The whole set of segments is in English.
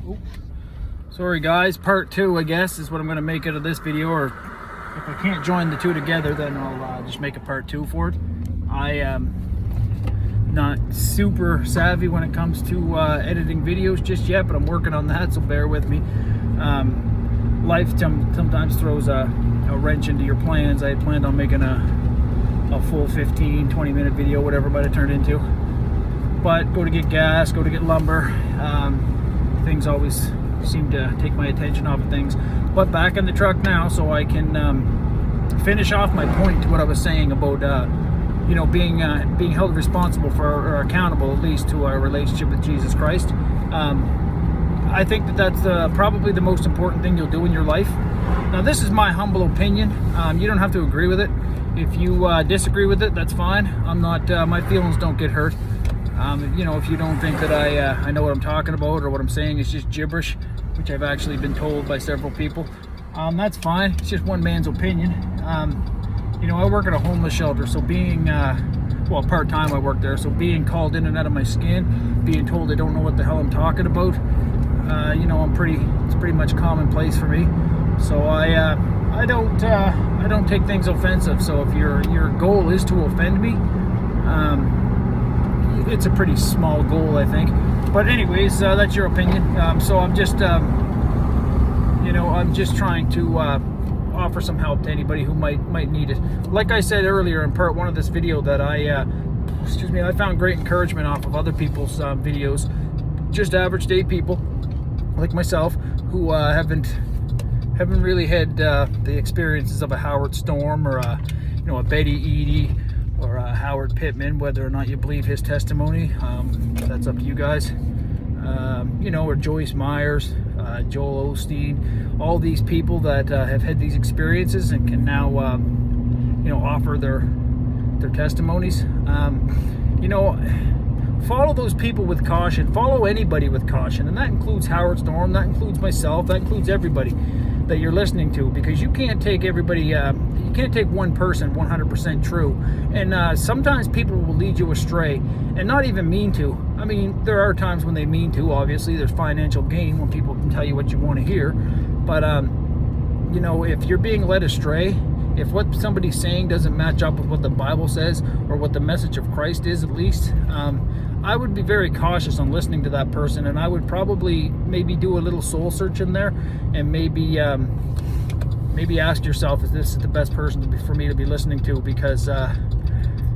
Oops. Sorry guys, part 2 I guess is what I'm going to make out of this video, or if I can't join the two together then I'll just make a part 2 for it. I am not super savvy when it comes to editing videos just yet, but I'm working on that, so bear with me. Life sometimes throws a wrench into your plans. I had planned on making a full 15-20 minute video, whatever it might have turned into, but go to get gas, go to get lumber, things always seem to take my attention off of things. But back in the truck now, so I can finish off my point to what I was saying about you know, being held responsible for, or accountable at least, to our relationship with Jesus Christ. I think that's probably the most important thing you'll do in your life. Now, this is my humble opinion. You don't have to agree with it. If you disagree with it, that's fine. I'm not. My feelings don't get hurt. You know, if you don't think that I know what I'm talking about, or what I'm saying is just gibberish, which I've actually been told by several people, that's fine. It's just one man's opinion. You know, I work at a homeless shelter, so being well, part-time I work there, so being called in and out of my skin, being told I don't know what the hell I'm talking about, you know, it's pretty much commonplace for me. So I don't take things offensive. So if your goal is to offend me, it's a pretty small goal, I think. But anyways, that's your opinion. So I'm just you know, I'm just trying to offer some help to anybody who might need it. Like I said earlier in part 1 of this video, that I found great encouragement off of other people's videos, just average day people like myself who haven't really had the experiences of a Howard Storm, or you know, a Betty Eadie, or a Howard Pittman. Whether or not you believe his testimony, that's up to you guys. You know, or Joyce Myers, Joel Osteen, all these people that have had these experiences and can now you know, offer their testimonies. You know, follow those people with caution. Follow anybody with caution, and that includes Howard Storm, that includes myself, that includes everybody that you're listening to, because you can't take everybody, you can't take one person 100% true, and sometimes people will lead you astray, and not even mean to. I mean, there are times when they mean to. Obviously there's financial gain when people can tell you what you want to hear, but you know, if you're being led astray, if what somebody's saying doesn't match up with what the Bible says, or what the message of Christ is, at least, I would be very cautious on listening to that person, and I would probably maybe do a little soul search in there, and maybe ask yourself, is this the best person for me to be listening to? Because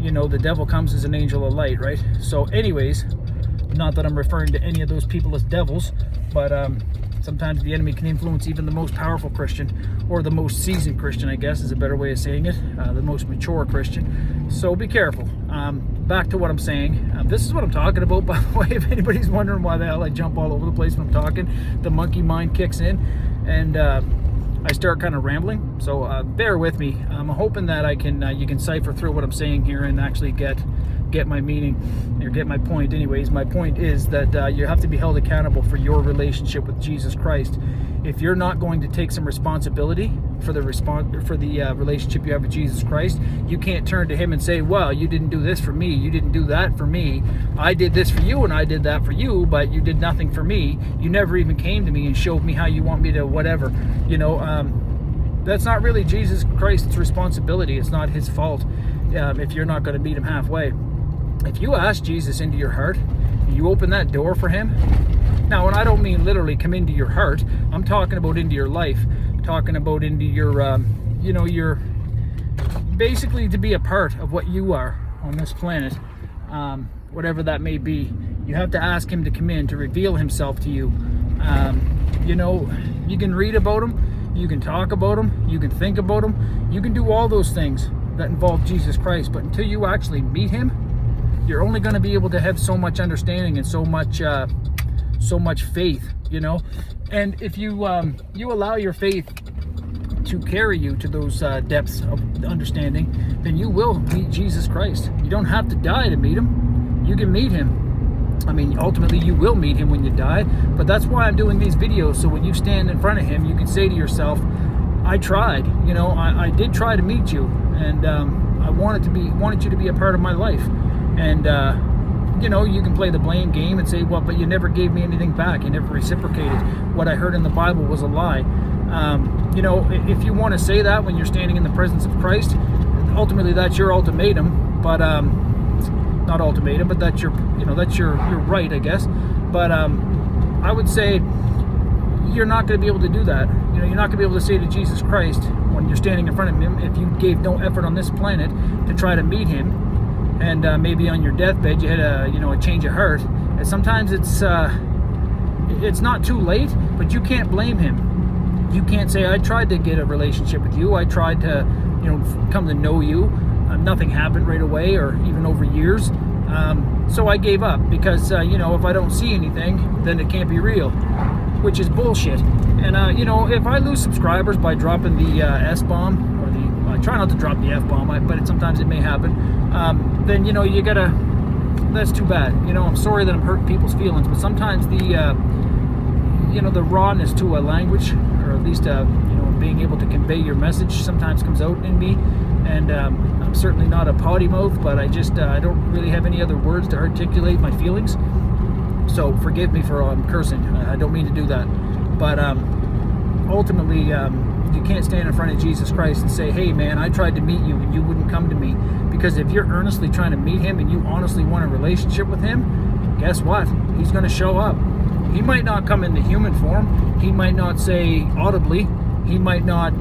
you know, the devil comes as an angel of light, right? So anyways, not that I'm referring to any of those people as devils, but sometimes the enemy can influence even the most powerful Christian, or the most seasoned Christian, I guess is a better way of saying it, the most mature Christian. So be careful. Back to what I'm saying. This is what I'm talking about, by the way, if anybody's wondering why the hell I jump all over the place when I'm talking. The monkey mind kicks in, and I start kind of rambling. So bear with me. I'm hoping that I can you can cipher through what I'm saying here and actually get my meaning, or get my point. Anyways, my point is that you have to be held accountable for your relationship with Jesus Christ. If you're not going to take some responsibility for the relationship you have with Jesus Christ, you can't turn to him and say, well, you didn't do this for me, you didn't do that for me, I did this for you and I did that for you, but you did nothing for me. You never even came to me and showed me how you want me to whatever. You know, that's not really Jesus Christ's responsibility. It's not his fault if you're not going to meet him halfway. If you ask Jesus into your heart, you open that door for him. Now, and I don't mean literally come into your heart, I'm talking about into your life, talking about into your, you know, your, basically to be a part of what you are on this planet, whatever that may be. You have to ask him to come in, to reveal himself to you. You know, you can read about him, you can talk about him, you can think about him, you can do all those things that involve Jesus Christ, but until you actually meet him, you're only going to be able to have so much understanding and so much faith, you know. And if you you allow your faith to carry you to those depths of understanding, then you will meet Jesus Christ. You don't have to die to meet him. You can meet him. I mean, ultimately you will meet him when you die, but that's why I'm doing these videos, so when you stand in front of him, you can say to yourself, I tried, you know, I did try to meet you, and I wanted you to be a part of my life. And you can play the blame game and say, well, but you never gave me anything back. You never reciprocated. What I heard in the Bible was a lie. If you want to say that when you're standing in the presence of Christ, ultimately that's your ultimatum. But not ultimatum, but that's your right, I guess. But I would say you're not going to be able to do that. You're not going to be able to say to Jesus Christ when you're standing in front of him, if you gave no effort on this planet to try to meet him, and maybe on your deathbed you had a change of heart. And sometimes it's not too late, but you can't blame him. You can't say, I tried to get a relationship with you. I tried to come to know you. Nothing happened right away or even over years. So I gave up because, if I don't see anything, then it can't be real, which is bullshit. And, if I lose subscribers by dropping the S-bomb, or I try not to drop the F-bomb, but sometimes it may happen, then, you gotta, that's too bad. I'm sorry that I'm hurting people's feelings, but sometimes the rawness to a language, or at least, being able to convey your message sometimes comes out in me. And I'm certainly not a potty mouth, but I don't really have any other words to articulate my feelings. So forgive me for cursing. I don't mean to do that. But ultimately, you can't stand in front of Jesus Christ and say, hey man, I tried to meet you and you wouldn't come to me. Because if you're earnestly trying to meet him and you honestly want a relationship with him, guess what? He's going to show up. He might not come in the human form. He might not say audibly. He might not...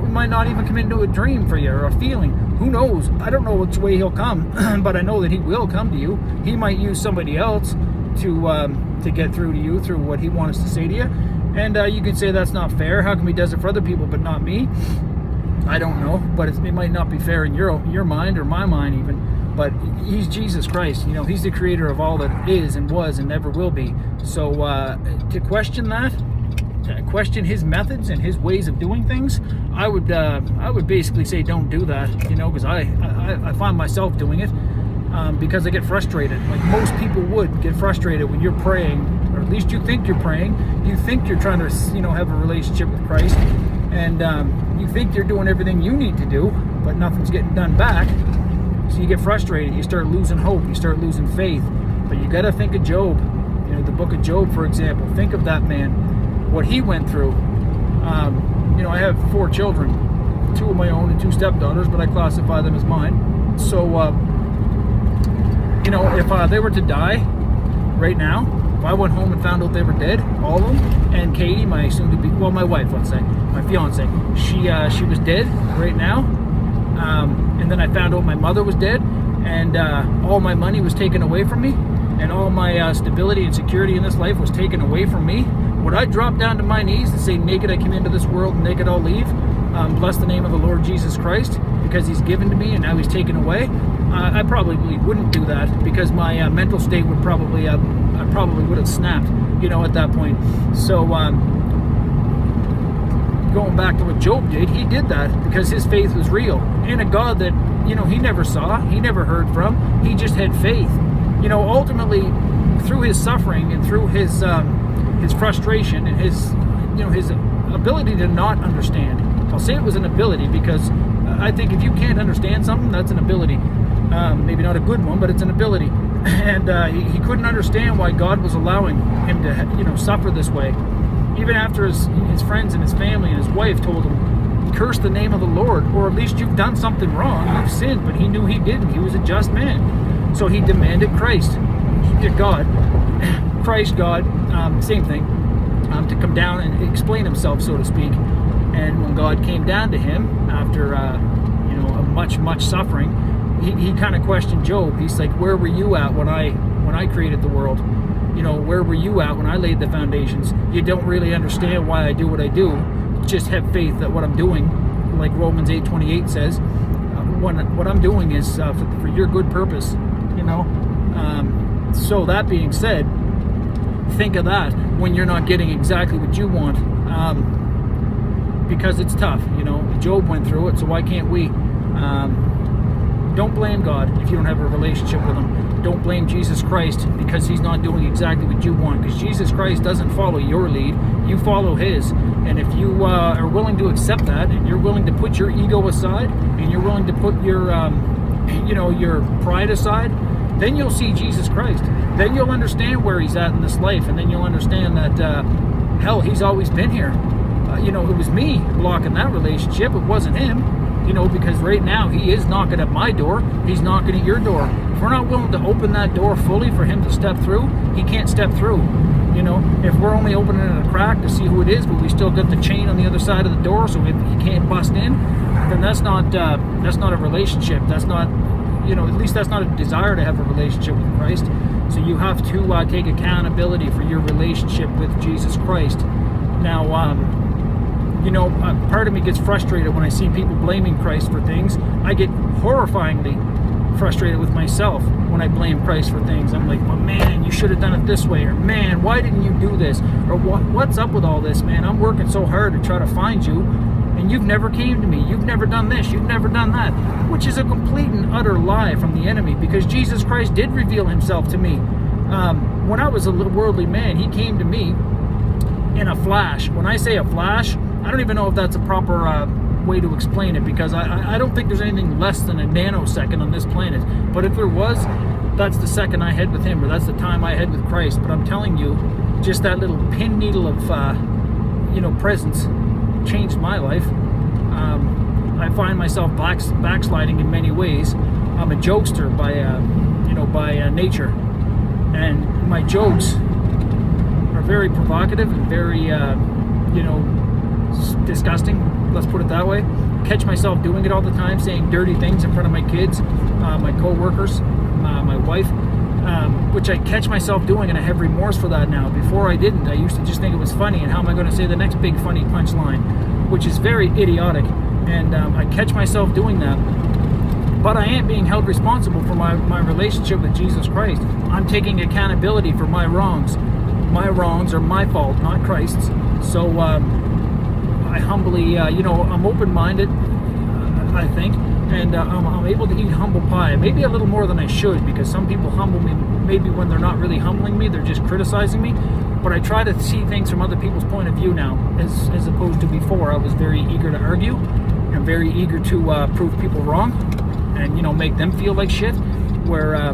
might not even come into a dream for you or a feeling. Who knows? I don't know which way he'll come, but I know that he will come to you. He might use somebody else to get through to you through what he wants to say to you. And you can say that's not fair. How come he does it for other people but not me? I don't know, but it might not be fair in your mind or my mind even. But he's Jesus Christ. He's the creator of all that is and was and never will be. So to question that, question his methods and his ways of doing things, I would basically say don't do that, because I find myself doing it because I get frustrated. Like most people would get frustrated when you're praying, or at least you think you're praying. You think you're trying to have a relationship with Christ, and you think you're doing everything you need to do, but nothing's getting done back. So you get frustrated. You start losing hope. You start losing faith. But you got to think of Job. The book of Job, for example. Think of that man. What he went through. I have 4 children, 2 of my own and 2 stepdaughters, but I classify them as mine. So, if they were to die right now, if I went home and found out they were dead, all of them, and Katie, my soon-to-be, my wife, let's say, my fiance, she was dead right now, and then I found out my mother was dead, and all my money was taken away from me, and all my stability and security in this life was taken away from me. Would I drop down to my knees and say, naked I came into this world, and naked I'll leave? Bless the name of the Lord Jesus Christ, because he's given to me and now he's taken away. I probably wouldn't do that, because my mental state would probably, I probably would have snapped, at that point. So, going back to what Job did, he did that because his faith was real. In a God that, he never saw, he never heard from, he just had faith. Ultimately, through his suffering and through his frustration and his ability to not understand. I'll say it was an ability because I think if you can't understand something, that's an ability. Maybe not a good one, but it's an ability. And he couldn't understand why God was allowing him to, suffer this way. Even after his friends and his family and his wife told him, curse the name of the Lord, or at least you've done something wrong, you've sinned, but he knew he didn't. He was a just man. So he demanded Christ, God, same thing, to come down and explain himself, so to speak. And when God came down to him after, a much suffering, he kind of questioned Job. He's like, where were you at when I created the world? Where were you at when I laid the foundations? You don't really understand why I do what I do. Just have faith that what I'm doing, like Romans 8:28 says, what I'm doing is for your good purpose, So that being said, think of that when you're not getting exactly what you want, because it's tough. Job went through it, so why can't we? Don't blame God if you don't have a relationship with him. Don't blame Jesus Christ because he's not doing exactly what you want, because Jesus Christ doesn't follow your lead, you follow his. And if you are willing to accept that, and you're willing to put your ego aside, and you're willing to put your your pride aside, then you'll see Jesus Christ. Then you'll understand where he's at in this life, and then you'll understand that, hell, he's always been here. It was me blocking that relationship. It wasn't him, because right now he is knocking at my door. He's knocking at your door. If we're not willing to open that door fully for him to step through, he can't step through. If we're only opening it a crack to see who it is, but we still got the chain on the other side of the door so he can't bust in, then that's not a relationship. That's not, at least that's not a desire to have a relationship with Christ. So you have to take accountability for your relationship with Jesus Christ. Now, part of me gets frustrated when I see people blaming Christ for things. I get horrifyingly frustrated with myself when I blame Christ for things. I'm like, well, man, you should have done it this way, or man, why didn't you do this, or what's up with all this, man? I'm working so hard to try to find you, and you've never came to me. You've never done this. You've never done that, which is a complete and utter lie from the enemy, because Jesus Christ did reveal himself to me. When I was a little worldly man, he came to me in a flash. When I say a flash, I don't even know if that's a proper way to explain it, because I don't think there's anything less than a nanosecond on this planet. But if there was, that's the second I had with him, or that's the time I had with Christ. But I'm telling you, just that little pin needle of presence changed my life. I find myself backsliding in many ways. I'm a jokester by nature, and my jokes are very provocative and very disgusting. Let's put it that way. Catch myself doing it all the time, saying dirty things in front of my kids, my co-workers, my wife, which I catch myself doing, and I have remorse for that now. Before I didn't. I used to just think it was funny, and how am I going to say the next big funny punchline, which is very idiotic, and I catch myself doing that. But I am being held responsible for my relationship with Jesus Christ. I'm taking accountability for my wrongs. My wrongs are my fault, not Christ's. So I humbly, I'm open-minded, I think, and I'm able to eat humble pie. Maybe a little more than I should, because some people humble me maybe when they're not really humbling me, they're just criticizing me. But I try to see things from other people's point of view now, as opposed to before. I was very eager to argue and very eager to prove people wrong and, make them feel like shit, where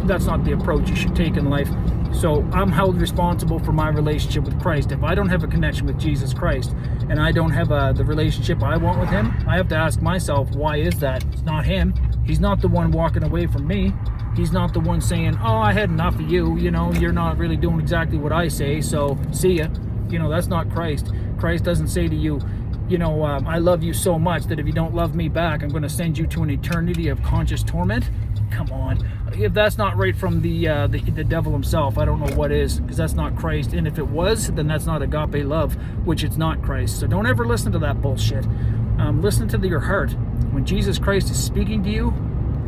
that's not the approach you should take in life. So I'm held responsible for my relationship with Christ. If I don't have a connection with Jesus Christ, and I don't have the relationship I want with him, I have to ask myself, why is that? It's not him. He's not the one walking away from me. He's not the one saying, oh, I had enough of you. You're not really doing exactly what I say, so see ya. That's not Christ. Christ doesn't say to you, I love you so much that if you don't love me back, I'm going to send you to an eternity of conscious torment. Come on. If that's not right from the devil himself, I don't know what is, because that's not Christ. And if it was, then that's not agape love, which it's not Christ. So don't ever listen to that bullshit. Listen to your heart. When Jesus Christ is speaking to you,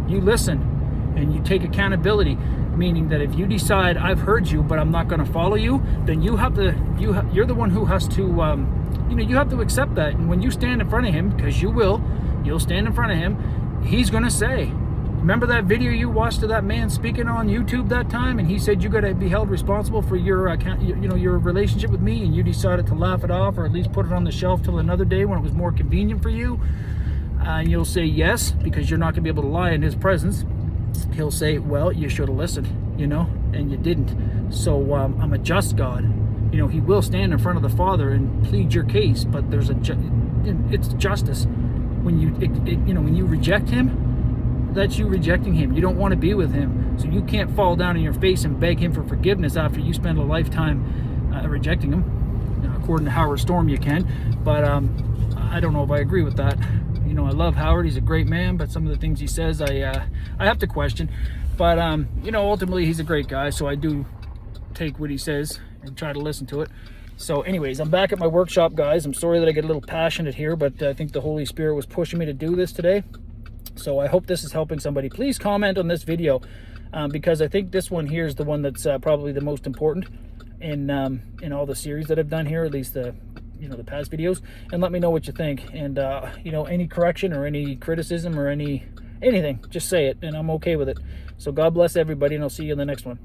you listen and you take accountability. Meaning that if you decide, I've heard you, but I'm not going to follow you, then you're the one who has to, you have to accept that. And when you stand in front of him, because you'll stand in front of him, he's going to say, remember that video you watched of that man speaking on YouTube that time, and he said you got to be held responsible for your relationship with me, and you decided to laugh it off, or at least put it on the shelf till another day when it was more convenient for you. And you'll say yes, because you're not going to be able to lie in his presence. He'll say, well, you should have listened, and you didn't. So I'm a just God. He will stand in front of the Father and plead your case, but it's justice. When you reject him, that's you rejecting him. You don't want to be with him, so you can't fall down on your face and beg him for forgiveness after you spend a lifetime rejecting him. According to Howard Storm, you can, but I don't know if I agree with that. I love Howard. He's a great man, but some of the things he says, I have to question. But ultimately, he's a great guy, so I do take what he says and try to listen to it. So anyways, I'm back at my workshop, guys. I'm sorry that I get a little passionate here, but I think the Holy Spirit was pushing me to do this today. So I hope this is helping somebody. Please comment on this video, because I think this one here is the one that's probably the most important in all the series that I've done here, at least the past videos. And let me know what you think. And any correction or any criticism or anything, just say it, and I'm okay with it. So God bless everybody, and I'll see you in the next one.